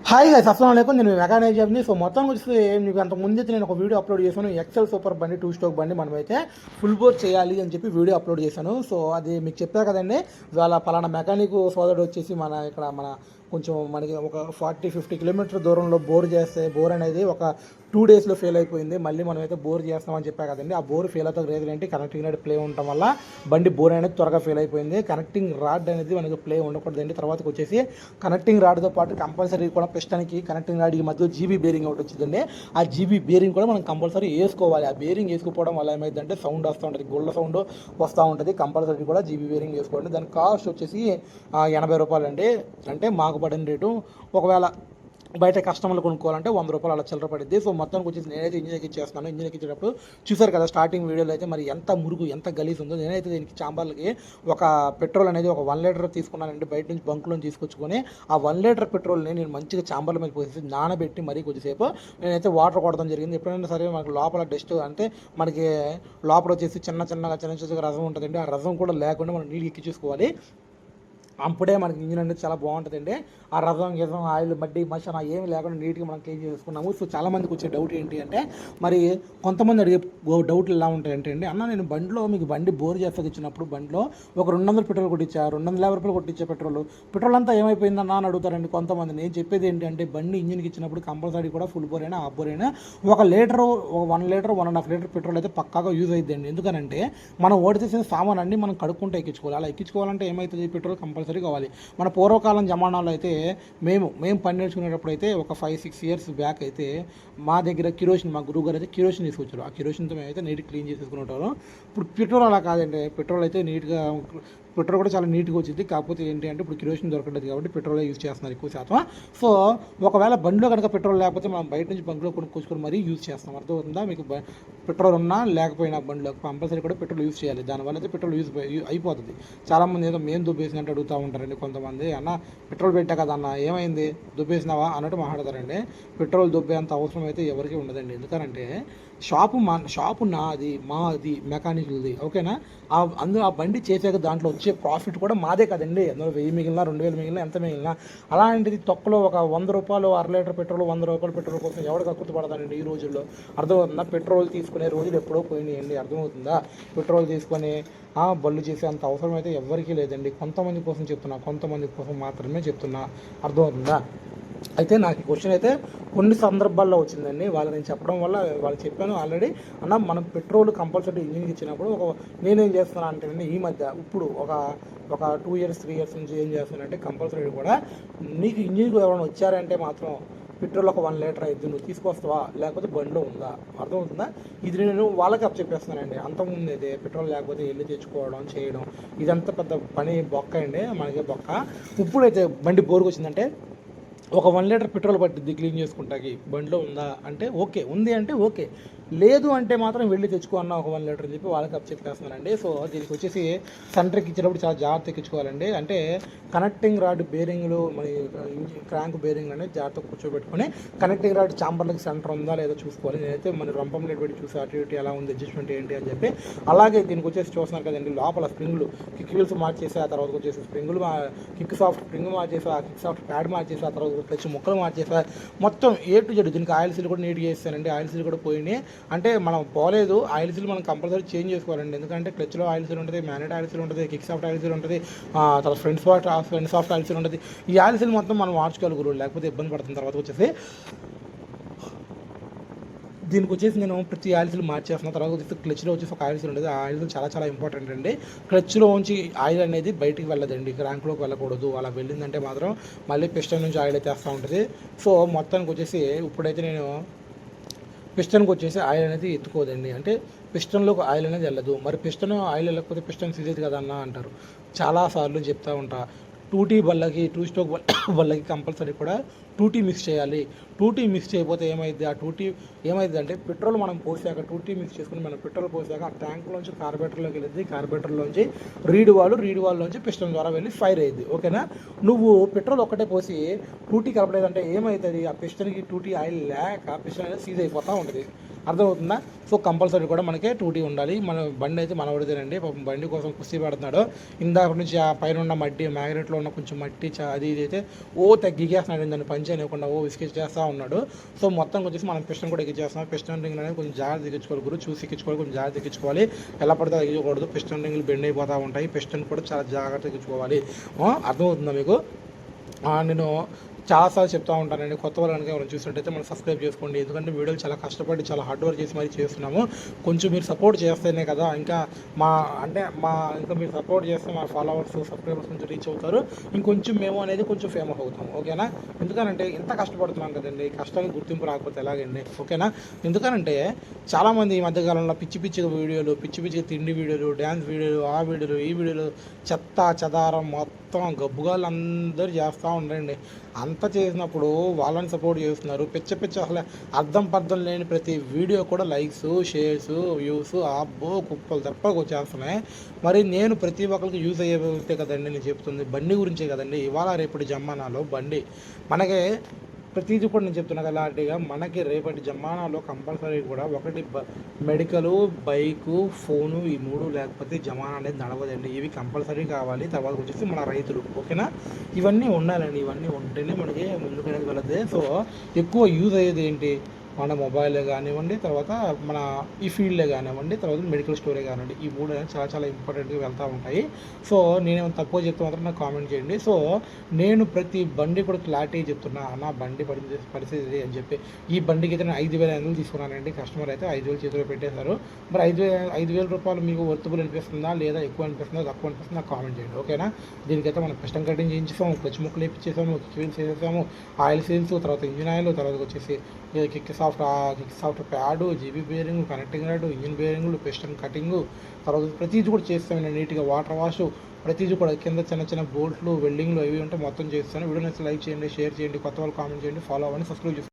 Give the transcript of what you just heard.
Hi guys అస్సలాము అలైకుం. నేను mechanic జాబ్ని. సో మొత్తం వచ్చి మీకు అంత ముందైతే నేను ఒక వీడియో అప్లోడ్ చేశాను. ఎక్సెల్ సూపర్ బండి 2 స్ట్రోక్ బండి మనమైతే ఫుల్ బోర్ చేయాలి అని చెప్పి వీడియో అప్లోడ్ చేశాను. సో అది మీకు చెప్పా కదండి. వాళ్ళ పలానా మెకానిక్ సోదరుడు వచ్చేసి మన కొంచెం మనకి ఒక 40-50 కిలోమీటర్ దూరంలో బోర్ చేస్తే బోర్ అనేది ఒక 2 డేస్లో ఫెయిల్ అయిపోయింది. మళ్ళీ మనమైతే బోర్ చేస్తామని చెప్పా కదండి. ఆ బోర్ ఫెయిల్ అవుతా రీజన్ ఏంటి, కనెక్టింగ్ రాడ్ ప్లే ఉండటం వల్ల బండి బోర్ అనేది త్వరగా ఫెయిల్ అయిపోయింది. కనెక్టింగ్ రాడ్ అనేది మనకి ప్లే ఉండకూడదండి. తర్వాతకి వచ్చేసి కనెక్టింగ్ రాడ్తో పాటు కంపల్సరీ కూడా పిస్టన్కి కనెక్టింగ్ రాడ్కి మధ్య జీబీ బేరింగ్ ఒకటి వచ్చిందండి. ఆ జీబీ బేరింగ్ కూడా మనం కంపల్సరీ వేసుకోవాలి. ఆ బేరింగ్ వేసుకోవడం వల్ల ఏమైందంటే సౌండ్ వస్తూ ఉంటుంది, గుళ్ళ సౌండ్ వస్తూ ఉంటుంది. కంపల్సరీ కూడా జీబీ బేరింగ్ వేసుకోండి. దాని కాస్ట్ వచ్చేసి 80 రూపాయలు అండి. అంటే మాకు పడిన రేటు ఒకవేళ బయట కస్టమర్లు కొనుక్కోవాలంటే 100 రూపాయలు అలా చిల్లర పడింది. సో మొత్తానికి వచ్చేసి నేనైతే ఇంజిన్ ఎక్కిచ్చేస్తున్నాను. ఇంజిన్ ఎక్కించేటప్పుడు చూసారు కదా స్టార్టింగ్ వీడియోలో అయితే మరి ఎంత మురుగు ఎంత గలీజ్ ఉందో. నేనైతే దీనికి చాంబర్లకి ఒక పెట్రోల్ అనేది ఒక 1 లీటర్ తీసుకున్నానండి. బయట నుంచి బంకులో తీసుకొచ్చుకొని ఆ 1 లీటర్ పెట్రోల్ని నేను మంచిగా చాంబర్ల మీద పోసేసి నానబెట్టి మరీ కొద్దిసేపు నేనైతే వాటర్ కొడతాం జరిగింది. ఎప్పుడైనా సరే మనకు లోపల డస్ట్ అంటే మనకి లోపల వచ్చేసి చిన్న రసం ఉంటుందండి. ఆ రసం కూడా లేకుండా మనం నీళ్ళు ఎక్కించేసుకోవాలి. అప్పుడే మనకి ఇంజిన్ అనేది చాలా బాగుంటుందండి. ఆ రసం గిసం ఆయిల్ మడ్డి మసాలా ఏమి లేకుండా నీట్గా మనం క్లీన్ చేసుకున్నాము. సో చాలామందికి వచ్చే డౌట్ ఏంటి అంటే, మరి కొంతమంది అడిగే డౌట్లు ఎలా ఉంటాయంటే అండి, అన్న నేను బండిలో మీకు బండి బోర్ చేస్తుంది ఇచ్చినప్పుడు బండిలో ఒక 200 పెట్రోల్ కొట్టించా, 250 రూపాయలు కొట్టించే పెట్రోల్ అంతా ఏమైపోయిందన్నా అని అడుగుతారండి కొంతమంది. నేను చెప్పేది ఏంటంటే బండి ఇంజిన్కి ఇచ్చినప్పుడు కంపల్సరీ కూడా ఫుల్ బోర్ అయినా హాఫ్ బోర్ అయినా ఒక 1 లీటర్ 1.5 లీటర్ పెట్రోల్ అయితే పక్కాగా యూజ్ అవుతుందండి. ఎందుకనంటే మనం ఓడిచేసిన సామాన్ అన్ని మనం కడుక్కుంటే ఎక్కించుకోవాలి. అలా ఎక్కించుకోవాలంటే ఏమవుతుంది, పెట్రోల్ కంపల్సరీ కావాలి. మన పూర్వకాలం జమానాలో అయితే మేము పని నేర్చుకునేటప్పుడు అయితే ఒక 5-6 ఇయర్స్ బ్యాక్ అయితే మా దగ్గర కిరోసిన్, మా గురువు గారు అయితే కిరోసిన్ తీసుకొచ్చారు. ఆ కిరోసిన్తో మేమైతే నీట్గా క్లీన్ చేసేసుకునేవాళ్ళం. ఇప్పుడు పెట్రోల్ అలా కాదండి. పెట్రోల్ అయితే నీట్గా పెట్రోల్ కూడా చాలా నీట్గా వచ్చింది. కాకపోతే ఏంటి అంటే ఇప్పుడు కిరోసిన్ దొరకలేదు కాబట్టి పెట్రోల్ యూజ్ చేస్తున్నారు ఎక్కువ శాతం. సో ఒకవేళ బండిలో కనుక పెట్రోల్ లేకపోతే మనం బయట నుంచి బండిలో కొనుక్కొచ్చుకొని మరీ యూజ్ చేస్తాం. అర్థమవుతుందా మీకు? పెట్రోల్ ఉన్నా లేకపోయినా బండిలో కంపల్సరీ కూడా పెట్రోల్ యూజ్ చేయాలి. దానివల్ల అయితే పెట్రోల్ యూజ్ అయిపోతుంది. చాలామంది ఏదో మేము దుబ్బేసినట్టు అడుగుతూ ఉంటారండి కొంతమంది. అన్న పెట్రోల్ పెట్టా కదా అన్న ఏమైంది దుబ్బేసినావా అన్నట్టు మాట్లాడతారండి. పెట్రోల్ దుబ్బేంత అవసరం అయితే ఎవరికి ఉండదండి. ఎందుకంటే షాపు నాది, మాది, మెకానిక్ది, ఓకేనా? అందులో ఆ బండి చేసాక దాంట్లో వచ్చే ప్రాఫిట్ కూడా మాదే కదండి. అందులో 1000 మిగిలినా 2000 మిగిలినా ఎంత మిగిలినా అలాంటిది తొక్కలో ఒక 100 రూపాయలు 1/2 లీటర్ పెట్రోల్ 100 రూపాయల పెట్రోల్ కోసం ఎవరికి అక్కుర్తి పడతానండి ఈ రోజుల్లో? అర్థమవుతుందా? పెట్రోల్ తీసుకునే రోజులు ఎప్పుడో పోయినాయండి. అర్థమవుతుందా? పెట్రోల్ తీసుకొని బళ్ళు చేసే అంత అవసరం అయితే ఎవరికీ లేదండి. కొంతమంది కోసం చెప్తున్నా, కొంతమంది కోసం మాత్రమే చెప్తున్నా. అర్థమవుతుందా? అయితే నాకు ఈ క్వశ్చన్ అయితే కొన్ని సందర్భాల్లో వచ్చిందండి. నేను చెప్పడం వల్ల వాళ్ళు చెప్పాను ఆల్రెడీ. అన్న మనం పెట్రోల్ కంపల్సరీ ఇంజిన్కి ఇచ్చినప్పుడు నేనేం చేస్తున్నా అంటే ఈ మధ్య ఇప్పుడు ఒక 2 ఇయర్స్ 3 ఇయర్స్ నుంచి ఏం చేస్తానంటే కంపల్సరీ కూడా నీకు ఇంజిన్కి ఎవరైనా వచ్చారంటే మాత్రం పెట్రోల్ ఒక 1 లీటర్ అయితే నువ్వు తీసుకొస్తావా లేకపోతే బండిలో ఉందా? అర్థమవుతుందా? ఇది నేను వాళ్ళకి చెప్పేస్తున్నానండి. అంతకుముందు అయితే పెట్రోల్ లేకపోతే వెళ్ళి తెచ్చుకోవడం చేయడం ఇదంతా పెద్ద పని బొక్క అండి, మనకి బొక్క. ఇప్పుడైతే బండి బోరుకు వచ్చిందంటే ఒక 1 లీటర్ పెట్రోల్ పట్టిద్ది క్లీన్ చేసుకుంటాకి. బండిలో ఉందా అంటే ఓకే, ఉంది అంటే ఓకే, లేదు అంటే మాత్రం వెళ్ళి తెచ్చుకో అన్న ఒక 1 లీటర్ అని చెప్పి వాళ్ళకి చెప్పేస్తున్నానండి. సో దీనికి వచ్చేసి సెంటర్కి ఇచ్చినప్పుడు చాలా జాగ్రత్త ఎక్కించుకోవాలండి. అంటే కనెక్టింగ్ రాడ్ బేరింగ్లు మరి క్రాంక్ బేరింగ్లు అనేది జాగ్రత్తగా కూర్చోబెట్టుకొని కనెక్టింగ్ రాడ్ చాంబర్లకి సెంటర్ ఉందా లేదా చూసుకోవాలి. నేనైతే మన రంపం ప్లేట్ పెట్టి చూసి అటు ఇటు ఎలా ఉంది, అడ్జస్ట్మెంట్ ఏంటి అని చెప్పి. అలాగే దీనికి వచ్చేసి చూస్తున్నారు కదండి, లోపల స్ప్రింగ్లు కిక్ వీల్స్ మార్చేసి ఆ తర్వాత వచ్చేసి స్ప్రింగులు కిక్ సాఫ్ట్ స్ప్రింగ్ మార్చేసి ఆ కిక్ సాఫ్ట్ ప్యాడ్ మార్చేసి ఆ తర్వాత క్లచ్ ముక్కలు మార్చేసా. మొత్తం A to Z. దీనికి ఆయిల్ సీల్ కూడా నీట్గా చేస్తానండి. ఆయిల్ సీల్ కూడా పోయినాయి అంటే మనం పోలేదు. ఆయిల్ సీల్ మనం కంపల్సరీ చేంజ్ చేసుకోవాలండి. ఎందుకంటే క్లచ్లో ఆయిల్ సీల్ ఉంటుంది, మ్యాగ్నెట్ ఆయిల్ సీల్ ఉంటుంది, కిక్ సాఫ్ట్ ఆయిల్ సీల్ ఉంటుంది, తర్వాత ఫ్రంట్ సాఫ్ట్ ఆయిల్ సీల్ ఉంటుంది. ఈ ఆయిల్ సీల్ మొత్తం మనం మార్చుకోగలుగురు, లేకపోతే ఇబ్బంది పడుతుంది. తర్వాత వచ్చేసి దీనికి వచ్చేసి నేను ప్రతి ఆయిల్ సీల్ మార్చేస్తున్న. తర్వాత వచ్చేసి క్లచ్లో వచ్చేసి ఒక ఆయిల్ సీల్ ఉంటుంది. ఆ ఆయిల్ సీల్ చాలా ఇంపార్టెంట్ అండి. క్లచ్లో ఉంచి ఆయిల్ అనేది బయటికి వెళ్ళదండి, ర్యాంక్లోకి వెళ్ళకూడదు. అలా వెళ్ళిందంటే మాత్రం మళ్ళీ పిస్టన్ నుంచి ఆయిల్ అయితే వస్తూ ఉంటుంది. సో మొత్తానికి వచ్చేసి ఇప్పుడైతే నేను పిస్టన్కి వచ్చేసి ఆయిల్ అనేది ఎత్తుకోదండి. అంటే పిస్టన్లోకి ఆయిల్ అనేది వెళ్ళదు. మరి పిస్టన్ ఆయిల్ వెళ్ళకపోతే పిస్టన్ సీజేది కదన్నా అంటారు. చాలాసార్లు చెప్తూ ఉంటా. 2T బళ్ళకి 2 స్ట్రోక్ బళ్ళకి కంపల్సరీ కూడా 2T మిక్స్ చేయాలి. 2T మిక్స్ చేయకపోతే ఏమైంది, ఆ 2T ఏమైంది అంటే పెట్రోల్ మనం పోసాక 2T మిక్స్ చేసుకుని మనం పెట్రోల్ పోసాక ఆ ట్యాంక్లోంచి కార్బేటర్లోకి వెళ్ళింది. కార్బేటర్లోంచి రీడ్ వాల్లోంచి పిస్టన్ ద్వారా వెళ్ళి ఫైర్ అయ్యింది. ఓకేనా? నువ్వు పెట్రోల్ ఒక్కటే పోసి 2T కలపలేదంటే ఏమవుతుంది, ఆ పిస్టన్కి 2T ఆయిల్ లేక పిస్టన్ అనేది సీజ్ అయిపోతూ ఉంటుంది. అర్థమవుతుందా? సో కంపల్సరీ కూడా మనకి టూటీ ఉండాలి. మన బండి అయితే మనవడిదేనండి. పాపం బండి కోసం కుస్తీ పడుతున్నాడు. ఇందాక నుంచి ఆ పైన ఉన్న మట్టి మ్యాగ్నెట్లో ఉన్న కొంచెం మట్టి అది ఇది అయితే తగ్గికేస్తున్నాడు. దాన్ని పని చేయకుండా విసిగిచ్చేస్తూ ఉన్నాడు. సో మొత్తం వచ్చేసి మనం పిస్టన్ కూడా ఎక్కించేస్తున్నాం. పిస్టన్ రింగ్ అనేది కొంచెం జాగ్రత్త ఎక్కించుకోవాలి గురు, చూసి ఎక్కించుకోవాలి, కొంచెం జాగ్రత్త ఎక్కించుకోవాలి. ఎలా పడితే ఎక్కించకూడదు. పిస్టన్ రింగ్లు బెండ్ అయిపోతూ ఉంటాయి. పిస్టన్ కూడా చాలా జాగ్రత్త ఎక్కించుకోవాలి. అర్థమవుతుందా మీకు? నేను చాలాసార్లు చెప్తూ ఉంటానండి. కొత్త వాళ్ళు కనుక ఎవరైనా చూసినట్టయితే మనం సబ్స్క్రైబ్ చేసుకోండి. ఎందుకంటే వీడియోలు చాలా కష్టపడి చాలా హార్డ్ వర్క్ చేసి మరీ చేస్తున్నాము. కొంచెం మీరు సపోర్ట్ చేస్తేనే కదా ఇంకా మీరు సపోర్ట్ చేస్తే మా ఫాలోవర్స్ సబ్స్క్రైబర్స్ కొంచెం రీచ్ అవుతారు. ఇంకొంచెం మేము అనేది కొంచెం ఫేమస్ అవుతాం. ఓకేనా? ఎందుకనంటే ఇంత కష్టపడుతున్నాం కదండి, కష్టానికి గుర్తింపు రాకపోతే ఎలాగండి? ఓకేనా? ఎందుకనంటే చాలామంది ఈ మధ్యకాలంలో పిచ్చి పిచ్చిగా వీడియోలు, పిచ్చి పిచ్చిగా తిండి వీడియోలు, డ్యాన్స్ వీడియోలు, ఆ వీడియోలు, ఈ వీడియోలు, చెత్త చెదారం మొత్తం గబ్బుగాళ్ళు అందరూ చేస్తూ ఉండండి. అంత చేసినప్పుడు వాళ్ళని సపోర్ట్ చేస్తున్నారు. పిచ్చ అసలు అర్థం పర్థం లేని ప్రతి వీడియో కూడా లైక్స్, షేర్స్, వ్యూస్ అబ్బో కుప్పలు తప్ప వచ్చేస్తున్నాయి. మరి నేను ప్రతి ఒక్కరికి యూజ్ అయ్యే కదండి నేను చెప్తుంది. బండి గురించే కదండి. ఇవాళ రేపటి జమానాలో బండి మనకి ప్రతిదీ కూడా నేను చెప్తున్నా కదా అలాంటిగా మనకి రేపటి జమానాలో కంపల్సరీ కూడా ఒకటి మెడికలు, బైకు, ఫోను, ఈ 3 లేకపోతే జమానా అనేది నడవదండి. ఇవి కంపల్సరీ కావాలి. తర్వాత వచ్చేసి మన రైతులు. ఓకేనా? ఇవన్నీ ఉండాలండి. ఇవన్నీ ఉంటేనే మనకి ముందుకు వెళ్ళదు. సో ఎక్కువ యూజ్ అయ్యేది ఏంటి? మన మొబైలే కానివ్వండి, తర్వాత మన ఈ ఫీల్డే కానివ్వండి, తర్వాత మెడికల్ స్టోరే కానివ్వండి, ఈ 3 అనేది చాలా చాలా ఇంపార్టెంట్గా వెళ్తూ ఉంటాయి. సో నేనేమైనా తక్కువ చెప్తే మాత్రం నాకు కామెంట్ చేయండి. సో నేను ప్రతి బండి కూడా క్లారిటీ చెప్తున్నా, నా బండి పరిస్థితి అని చెప్పి. ఈ బండికి అయితే నేను 5,500 తీసుకున్నానండి. కస్టమర్ అయితే 5,000 చేతిలో పెట్టేశారు. మరి 5,000 రూపాయలు మీకు వర్తబుల్ అనిపిస్తుందా, లేదా ఎక్కువ అనిపిస్తుందా, తక్కువ అనిపిస్తుందా నాకు కామెంట్ చేయండి. ఓకేనా? దీనికైతే మనం పిస్టన్ కటింగ్ చేయించేసాము, క్లచ్ ముక్కలు వేయించేసాము, వీల్స్ వేసేసాము, ఆయిల్ సీల్స్, తర్వాత ఇంజిన్ ఆయిల్, తర్వాత వచ్చేసి kick shaft pad, GB bearing, connecting rod, engine బేరింగ్లు, పిస్టన్ కటింగు, తర్వాత ప్రతిదీ కూడా చేస్తాను నీట్గా. వాటర్ వాష్ ప్రతిదీ కూడా కింద చిన్న బోల్ట్లు, వెల్డింగ్లు అవి ఉంటే మొత్తం చేస్తాను. వీడియో నచ్చితే లైక్ చేయండి, షేర్ చేయండి, కొత్త వాళ్ళు కామెంట్ చేయండి, ఫాలో అవ్వండి, సబ్స్క్రైబ్ చేసుకోండి.